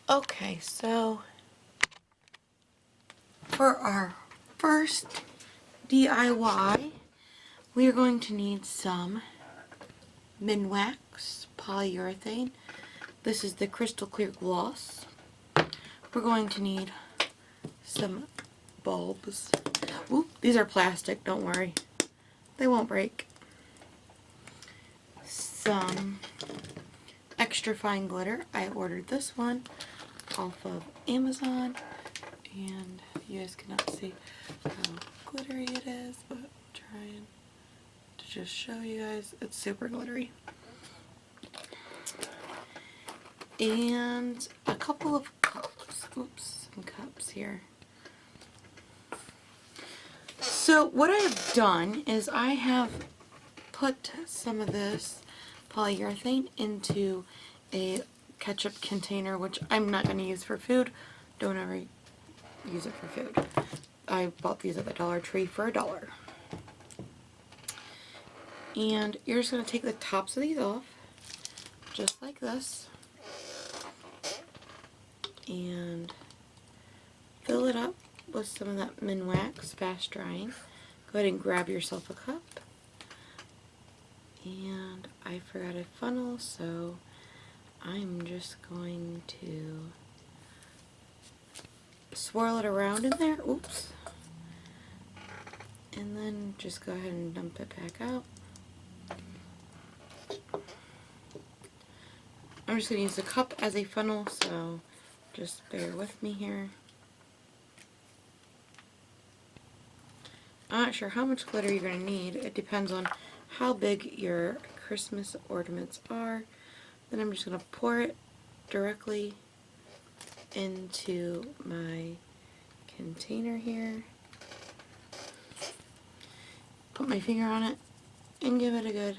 Okay, so for our first DIY, we are going to need some Wekk polyurethane. This is the crystal clear gloss. We're going to need some bulbs. Ooh, these are plastic, don't worry. They won't break. Some extra fine glitter. I ordered this one off of Amazon, and you guys cannot see how glittery it is, but I'm trying to just show you guys. It's super glittery. And a couple of cups. Oops, some cups here. So what I have done is I have put some of this polyurethane into a ketchup container, which I'm not going to use for food. Don't ever use it for food. I bought these at the Dollar Tree for $1. And you're just going to take the tops of these off, just like this, and fill it up with some of that Wekk fast drying. Go ahead and grab yourself a cup. And I forgot a funnel, so I'm just going to swirl it around in there. Oops. And then just go ahead and dump it back out. I'm just going to use the cup as a funnel, so just bear with me here. I'm not sure how much glitter you're going to need. It depends on how big your Christmas ornaments are. Then I'm just going to pour it directly into my container here. Put my finger on it and give it a good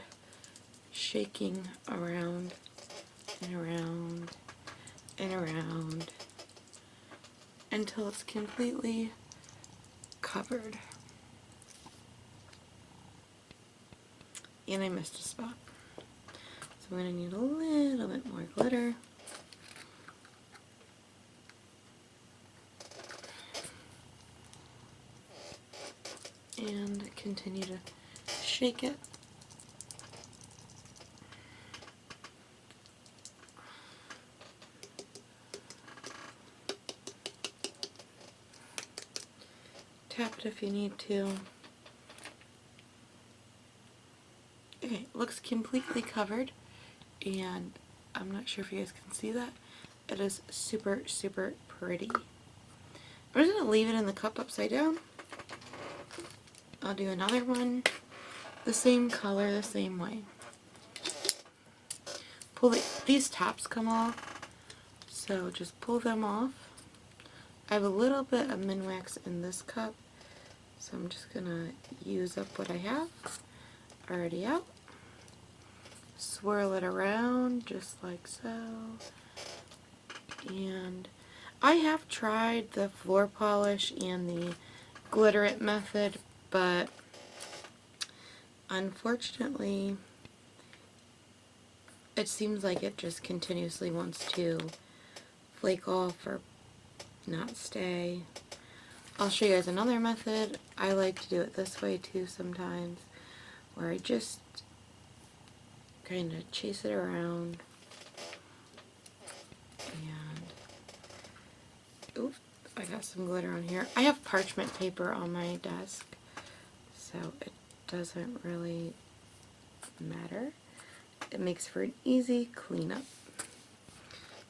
shaking around and around and around until it's completely covered. And I missed a spot. So I'm going to need a little bit more glitter. And continue to shake it. Tap it if you need to. Okay, it looks completely covered, and I'm not sure if you guys can see that. It is super, super pretty. I'm just going to leave it in the cup upside down. I'll do another one, the same color, the same way. These tops come off, so just pull them off. I have a little bit of Wekk in this cup, so I'm just going to use up what I have already out. Swirl it around just like so. And I have tried the floor polish and the glitter it method, but unfortunately it seems like it just continuously wants to flake off or not stay. I'll show you guys another method. I like to do it this way too sometimes, where I just kind of chase it around and oops, I got some glitter on here. I have parchment paper on my desk, so it doesn't really matter. It makes for an easy cleanup.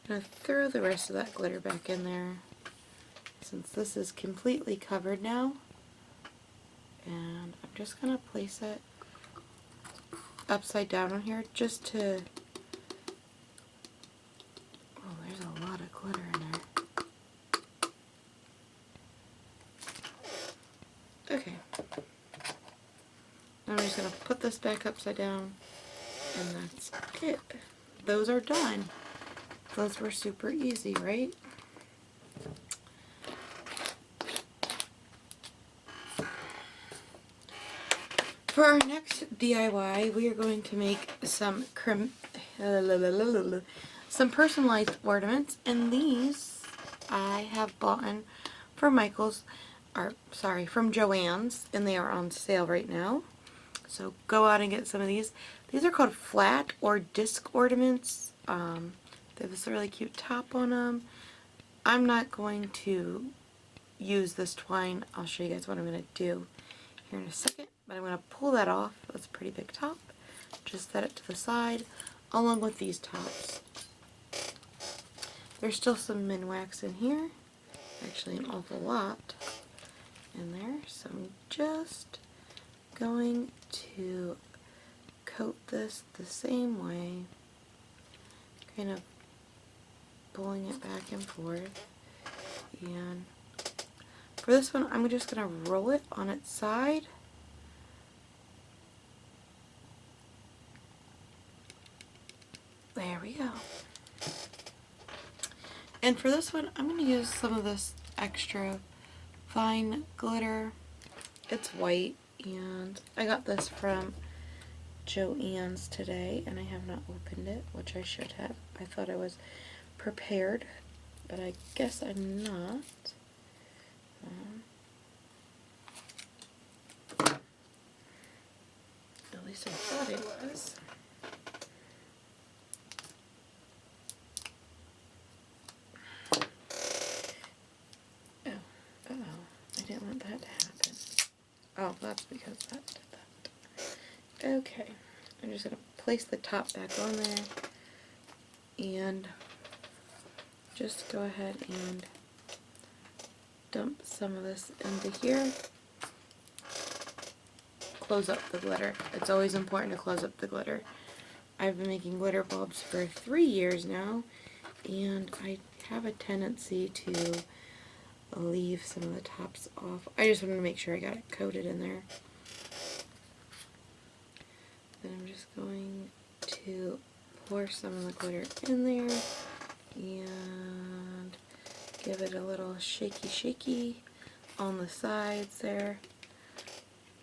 I'm going to throw the rest of that glitter back in there since this is completely covered now, and I'm just going to place it upside down on here just to, oh, there's a lot of glitter in there. Okay. I'm just going to put this back upside down, and that's it. Those are done. Those were super easy, right? For our next DIY, we are going to make some some personalized ornaments, and these I have bought from Michael's, or sorry, from Joann's, and they are on sale right now. So go out and get some of these. These are called flat or disc ornaments. They have this really cute top on them. I'm not going to use this twine. I'll show you guys what I'm going to do here in a second. But I'm going to pull that off. That's a pretty big top. Just set it to the side along with these tops. There's still some min wax in here. Actually an awful lot in there. So I'm just going to coat this the same way. Kind of pulling it back and forth. And for this one, I'm just going to roll it on its side. There we go. And for this one, I'm going to use some of this extra fine glitter. It's white, and I got this from Joann's today, and I have not opened it, which I should have. I thought I was prepared, but I guess I'm not. At least I thought it was. Oh, I didn't want that to happen. Oh, that's because that did that. Okay, I'm just going to place the top back on there and just go ahead and dump some of this into here. Close up the glitter. It's always important to close up the glitter. I've been making glitter bulbs for 3 years now, and I have a tendency to leave some of the tops off. I just wanted to make sure I got it coated in there. Then I'm just going to pour some of the glitter in there and give it a little shaky on the sides there.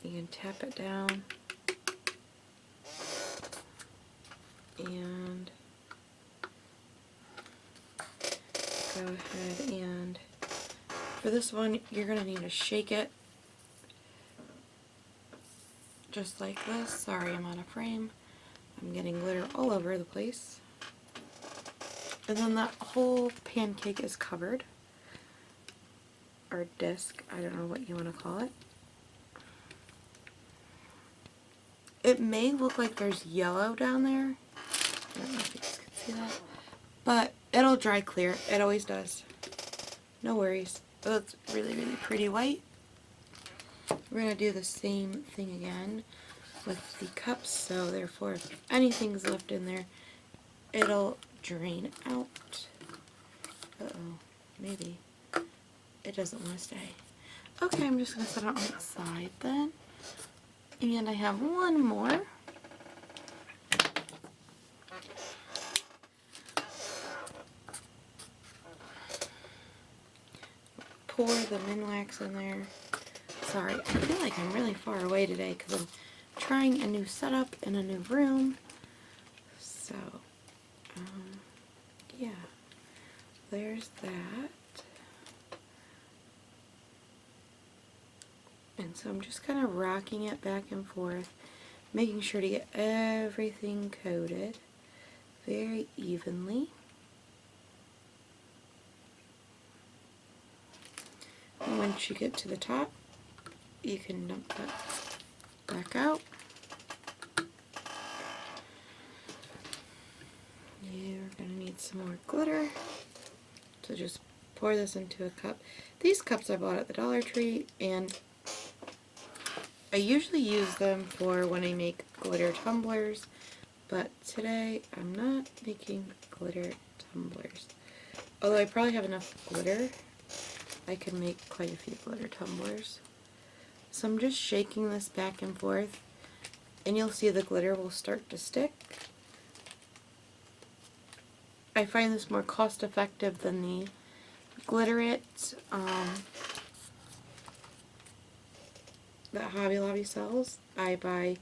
You can tap it down and go ahead and for this one you're going to need to shake it just like this. Sorry, I'm out of frame. I'm getting glitter all over the place. And then that whole pancake is covered, or disc, I don't know what you want to call it. It may look like there's yellow down there. I don't know if you guys can see that. But it'll dry clear. It always does. No worries. Oh, it's really pretty white. We're going to do the same thing again with the cups. So therefore, if anything's left in there, it'll drain out. Uh-oh. Maybe. It doesn't want to stay. Okay, I'm just going to set it on the side then. And I have one more. Pour the min wax in there. Sorry, I feel like I'm really far away today because I'm trying a new setup in a new room. So, yeah, there's that. And so I'm just kind of rocking it back and forth, making sure to get everything coated very evenly. And once you get to the top, you can dump that back out. You're going to need some more glitter. So just pour this into a cup. These cups I bought at the Dollar Tree, and I usually use them for when I make glitter tumblers, but today I'm not making glitter tumblers. Although I probably have enough glitter, I can make quite a few glitter tumblers. So I'm just shaking this back and forth, and you'll see the glitter will start to stick. I find this more cost effective than the Glitter It that Hobby Lobby sells. I buy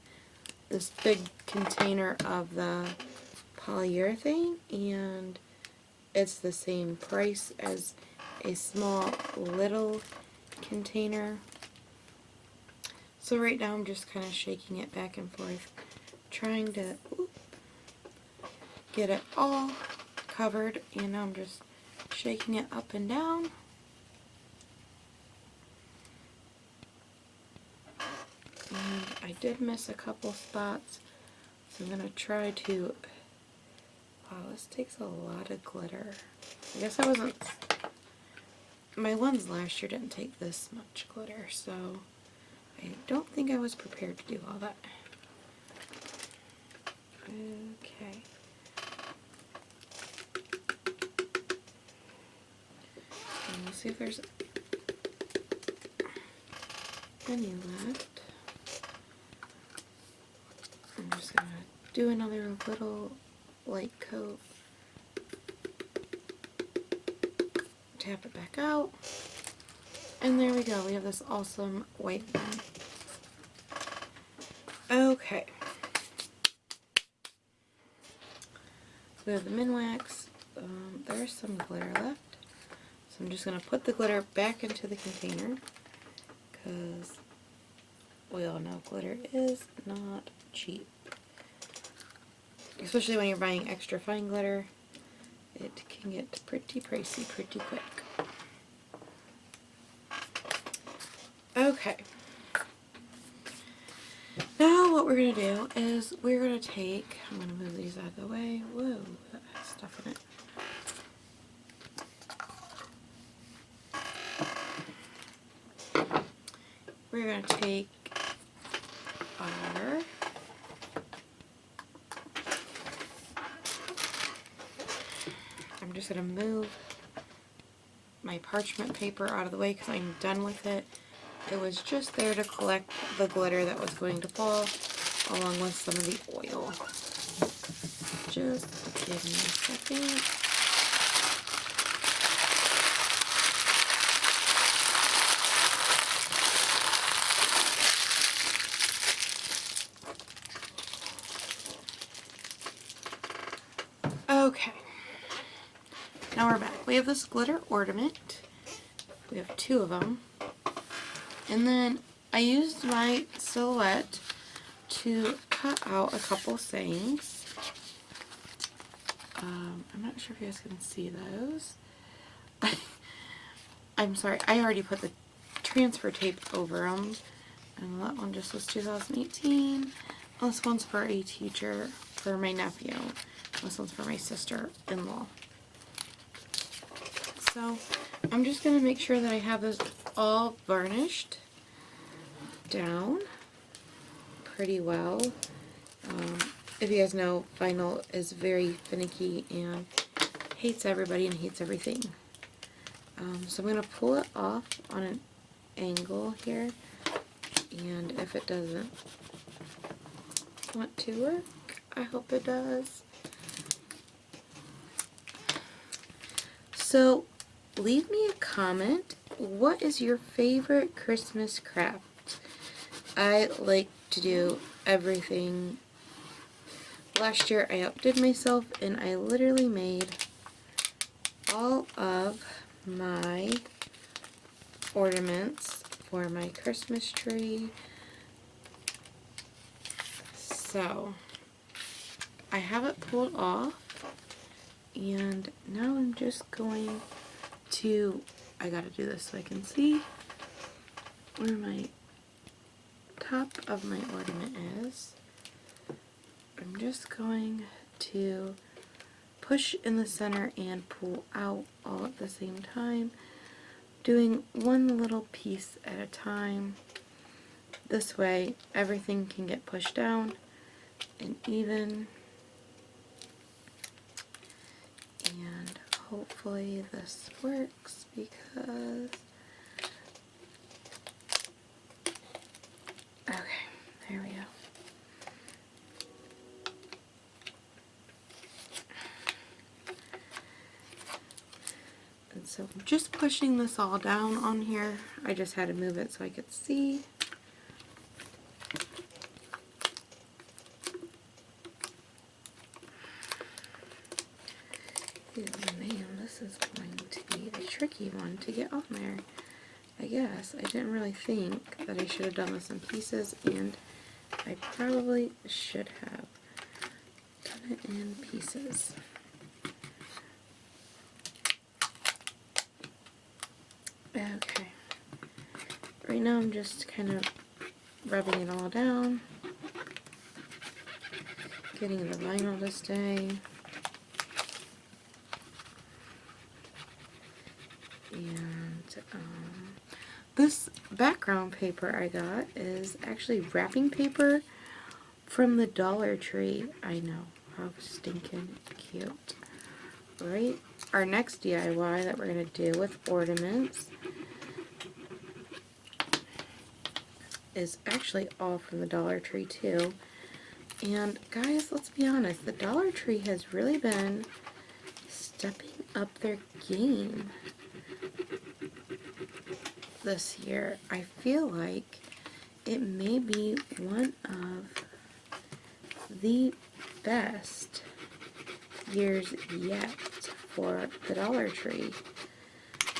this big container of the polyurethane, and it's the same price as a small little container. So right now I'm just kind of shaking it back and forth, trying to get it all covered, and now I'm just shaking it up and down. And I did miss a couple spots, so I'm going to try to... Wow, this takes a lot of glitter. I guess I wasn't... My ones last year didn't take this much glitter, so I don't think I was prepared to do all that. Okay. And we'll see if there's any left. I'm just going to do another little light coat. Tap it back out. And there we go. We have this awesome white one. Okay. We have the Minwax. There's some glitter left. So I'm just going to put the glitter back into the container, because we all know glitter is not cheap. Especially when you're buying extra fine glitter, it can get pretty pricey pretty quick. Okay. Now what we're going to do is we're going to take, I'm going to move these out of the way. Whoa, that has stuff in it. We're going to take our I'm just going to move my parchment paper out of the way because I'm done with it. It was just there to collect the glitter that was going to fall along with some of the oil. Just give me a second. Okay, now we're back. We have this glitter ornament. We have two of them. And then I used my silhouette to cut out a couple sayings. I'm not sure if you guys can see those. I'm sorry, I already put the transfer tape over them. And that one just was 2018. This one's for a teacher, for my nephew. This one's for my sister-in-law. So I'm just going to make sure that I have this all varnished down pretty well. If you guys know, vinyl is very finicky and hates everybody and hates everything. So I'm going to pull it off on an angle here, and if it doesn't want to work, I hope it does. So leave me a comment. What is your favorite Christmas craft? I like to do everything. Last year I outdid myself and I literally made all of my ornaments for my Christmas tree. So I have it pulled off, and now I'm just going to, I gotta do this so I can see where my top of my ornament is. I'm just going to push in the center and pull out all at the same time, doing one little piece at a time. This way everything can get pushed down and even, and hopefully this works, because okay, there we go. And so I'm just pushing this all down on here. I just had to move it so I could see. Ooh, man, this is going to be a tricky one to get on there. I guess I didn't really think that I should have done this in pieces, and I probably should have done it in pieces. Okay. Right now I'm just kind of rubbing it all down, getting the vinyl to stay. And this background paper I got is actually wrapping paper from the Dollar Tree. I know, how stinking cute. Right? Our next DIY that we're going to do with ornaments is actually all from the Dollar Tree too. And guys, let's be honest, the Dollar Tree has really been stepping up their game this year. I feel like it may be one of the best years yet for the Dollar Tree.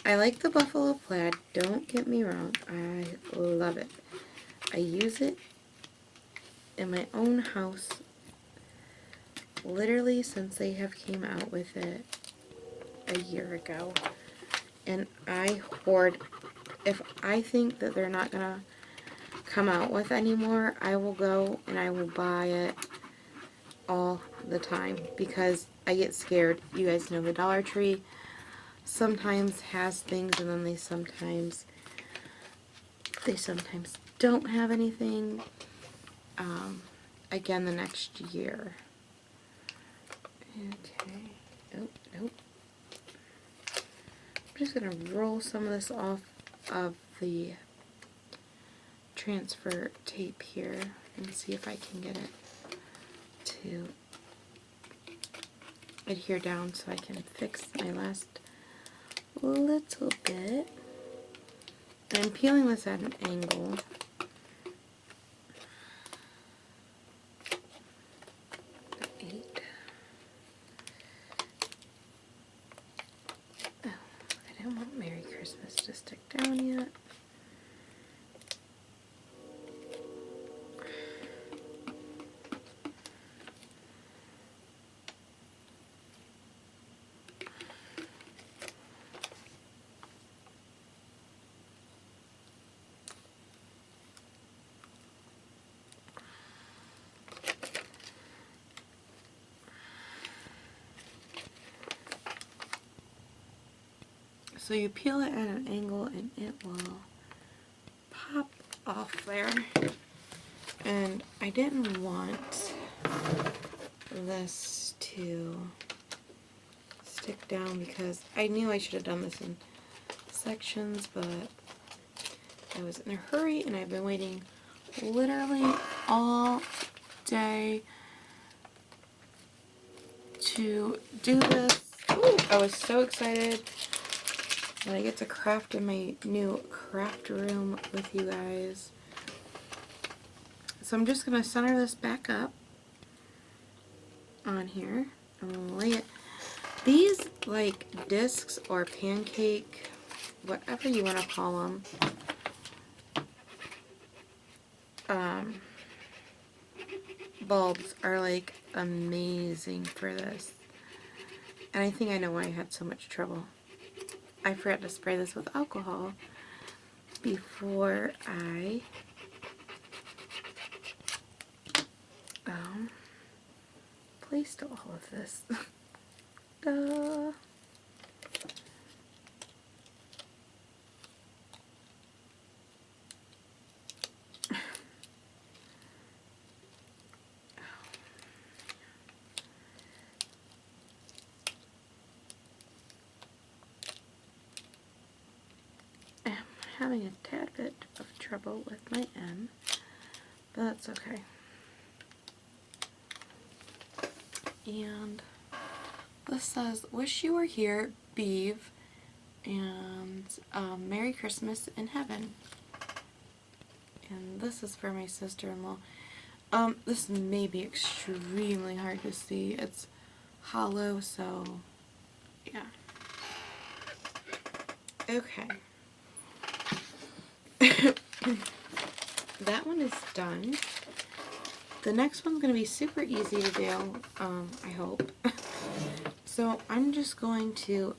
I like the buffalo plaid, don't get me wrong, I love it. I use it in my own house literally since they have came out with it a year ago. And I hoard, if I think that they're not gonna come out with anymore, I will go and I will buy it all the time because I get scared. You guys know the Dollar Tree sometimes has things, and then they sometimes don't have anything again the next year. Okay. Oh, nope. I'm just going to roll some of this off of the transfer tape here and see if I can get it to adhere down so I can fix my last little bit. And I'm peeling this at an angle. Oh, I don't want Merry Christmas to stick down yet. So you peel it at an angle and it will pop off there. And I didn't want this to stick down because I knew I should have done this in sections, but I was in a hurry and I've been waiting literally all day to do this. Ooh, I was so excited that I get to craft in my new craft room with you guys. So I'm just going to center this back up on here. I'm going to lay it. These like discs or pancake, whatever you want to call them, bulbs are like amazing for this. And I think I know why I had so much trouble. I forgot to spray this with alcohol before I placed all of this. Duh. Having a tad bit of trouble with my M, but that's okay. And this says, "Wish you were here, Beeve, and Merry Christmas in heaven." And this is for my sister-in-law. This may be extremely hard to see. It's hollow, so Yeah. Okay. That one is done. The next one's going to be super easy to do, I hope. So I'm just going to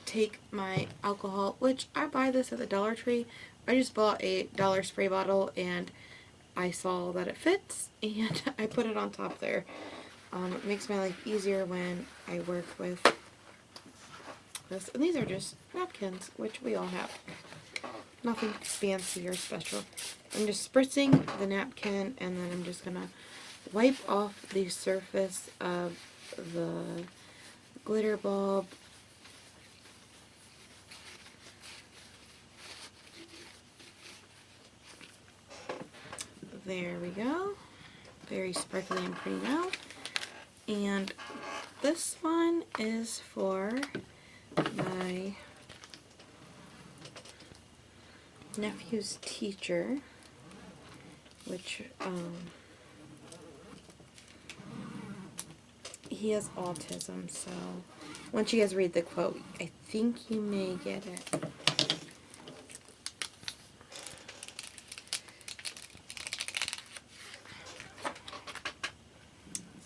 take my alcohol, which I buy this at the Dollar Tree. I just bought a dollar spray bottle and I saw that it fits and I put it on top there. It makes my life easier when I work with this. And these are just napkins, which we all have. Nothing fancy or special. I'm just spritzing the napkin and then I'm just going to wipe off the surface of the glitter bulb. There we go. Very sparkly and pretty now. And this one is for my nephew's teacher, which he has autism, so once you guys read the quote, I think you may get it.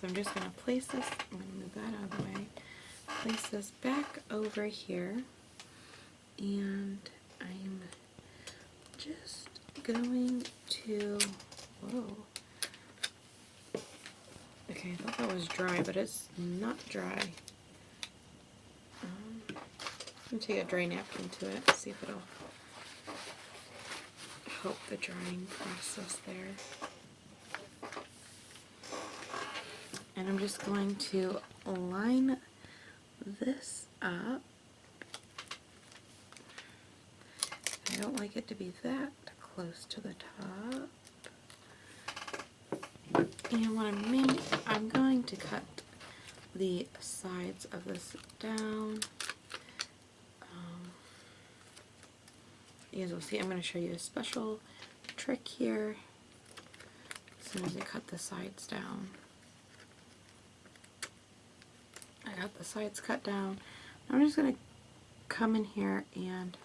So I'm just going to place this, I'm going to move that out of the way, place this back over here, and I'm just going to, whoa, okay, I thought that was dry, but it's not dry. I'm going to take a dry napkin to it, see if it'll help the drying process there. And I'm just going to line this up. I don't like it to be that close to the top. And what I'm going to cut the sides of this down. As you'll see, I'm going to show you a special trick here. As soon as I cut the sides down. I got the sides cut down. I'm just going to come in here and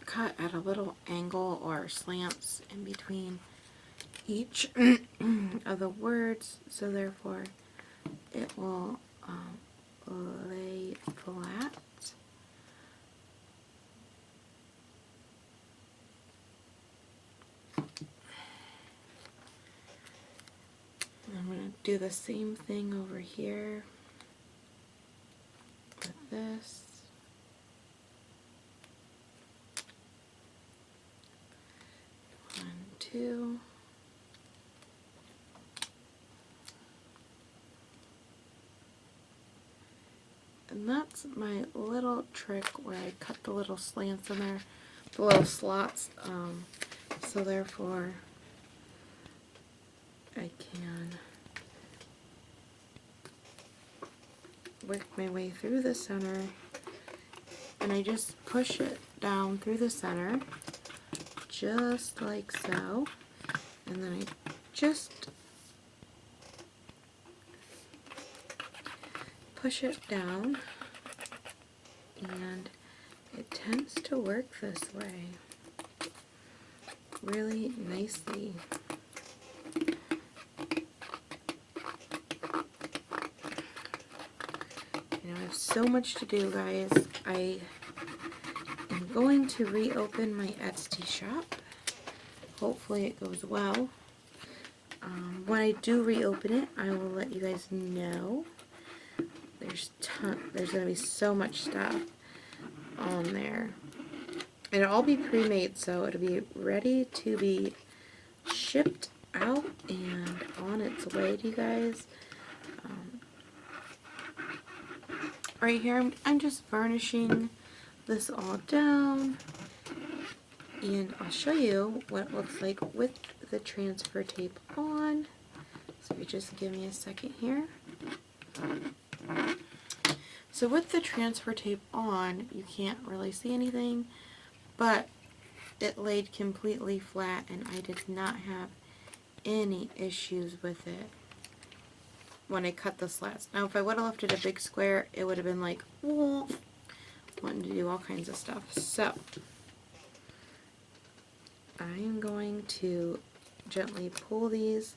cut at a little angle or slants in between each of the words, so therefore it will lay flat. I'm going to do the same thing over here with this. One, two. And that's my little trick where I cut the little slants in there, the little slots, so therefore I can work my way through the center, and I just push it down through the center, just like so, and then I just push it down, and it tends to work this way really nicely. I have so much to do, guys. I am going to reopen my Etsy shop. Hopefully it goes well. When I do reopen it, I will let you guys know. There's going to be so much stuff on there. And it'll all be pre-made, so it'll be ready to be shipped out and on its way to you guys. Right here, I'm just varnishing this all down, and I'll show you what it looks like with the transfer tape on. So if you just give me a second here. So with the transfer tape on, you can't really see anything, but it laid completely flat and I did not have any issues with it. when I cut the slats. Now if I would have left it a big square, it would have been like, whoa, wanting to do all kinds of stuff. So I am going to gently pull these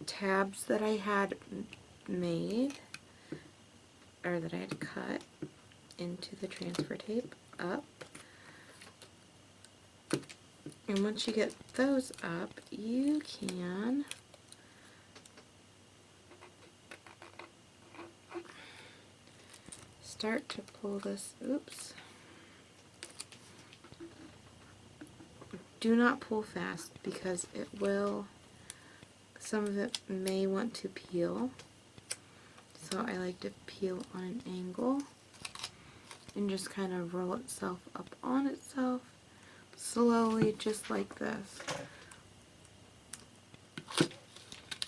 tabs that I had made, or that I had cut, into the transfer tape up. And once you get those up, you can start to pull this. Oops. Do not pull fast because it will, some of it may want to peel. So I like to peel on an angle and just kind of roll itself up on itself slowly, just like this.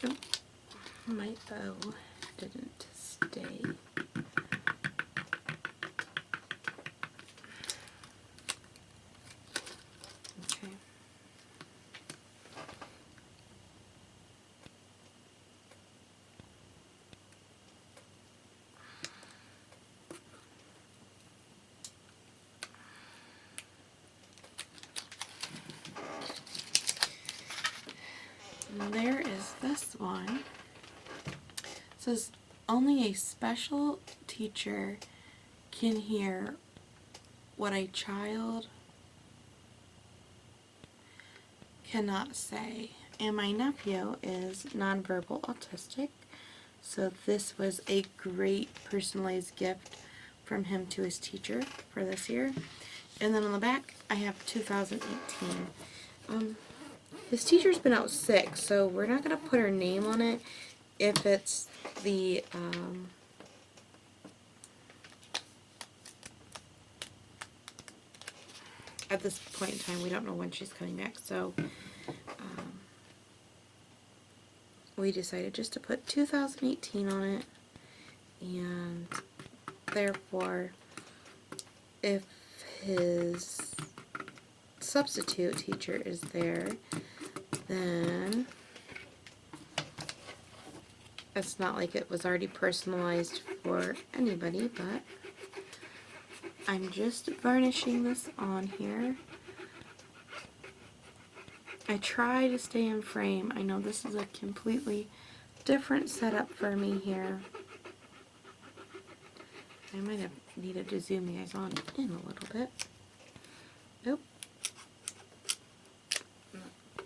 Oh, my bow didn't stay. Okay. And there is this one. It says only a special teacher can hear what a child cannot say. And my nephew is nonverbal autistic, so this was a great personalized gift from him to his teacher for this year. And then on the back I have 2018. His teacher's been out sick, so we're not going to put her name on it if it's the at this point in time we don't know when she's coming back, so we decided just to put 2018 on it, and therefore if his substitute teacher is there, then it's not like it was already personalized for anybody, but I'm just varnishing this on here. I try to stay in frame. I know this is a completely different setup for me here. I might have needed to zoom you guys on in a little bit. Nope.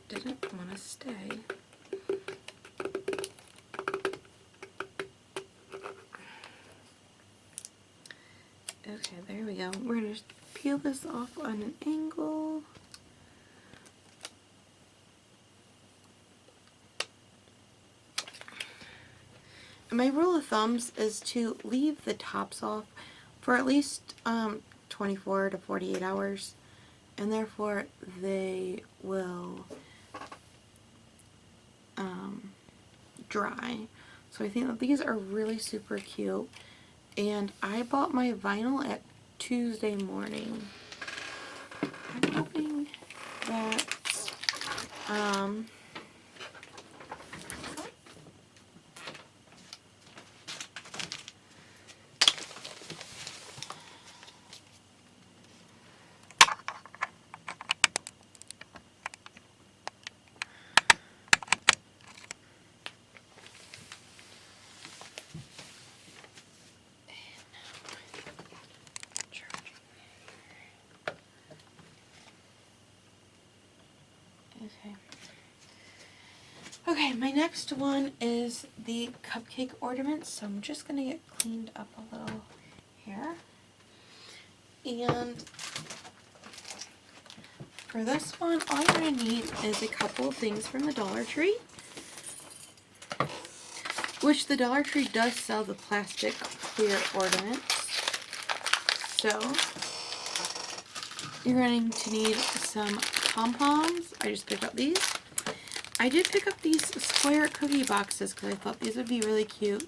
Didn't want to stay. Okay, there we go. We're going to peel this off on an angle. My rule of thumbs is to leave the tops off for at least 24 to 48 hours, and therefore they will dry. So I think that these are really super cute, and I bought my vinyl at Tuesday morning. I'm hoping that okay, my next one is the cupcake ornaments, so I'm just going to get cleaned up a little here. And for this one, all you're going to need is a couple of things from the Dollar Tree, which the Dollar Tree does sell the plastic clear ornaments. So you're going to need some pom-poms. I just picked up these. I did pick up these square cookie boxes because I thought these would be really cute